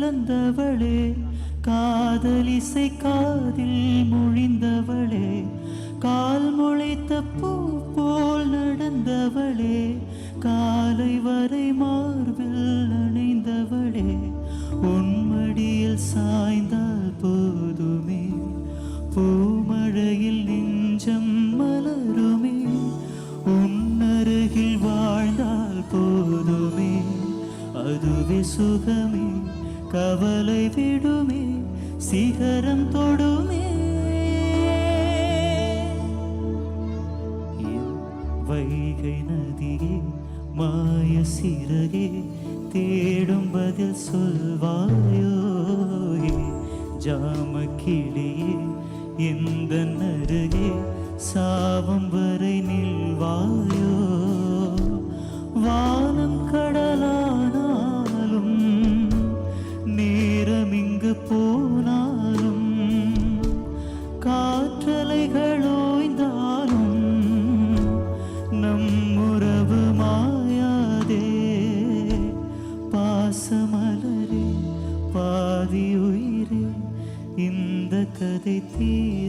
கலந்தவளே, காதலிசை காதில் மொழிந்தவளே, கால் முளைத்த பூ போல் நடந்தவளே, காலை வரை மார்பில் அணைந்தவளே, உன்மடியில் சாய்ந்தால் போதுமே, பூமழையில் நெஞ்சம் மலருமே, உன்னருகில் வாழ்ந்தால் போதுமே, அதுவே சுகமே, கவலை விடுமே, சிகரம் தொடுமே. வைகை நதியே, மாய சிறகே, தேடும் பதில் சொல்வாயோ, ஜாம கிளியே, எந்த நருகே, சாவம் வரை நில்வாயோ, வானம் கடலானாலும் நேரம் இங்கு போனாலும், காற்றலைகள் ஓய்ந்தாலும் நம் உறவு மாயாதே, பாசமலரே, பாதி உயிரே, இந்த கதை தீர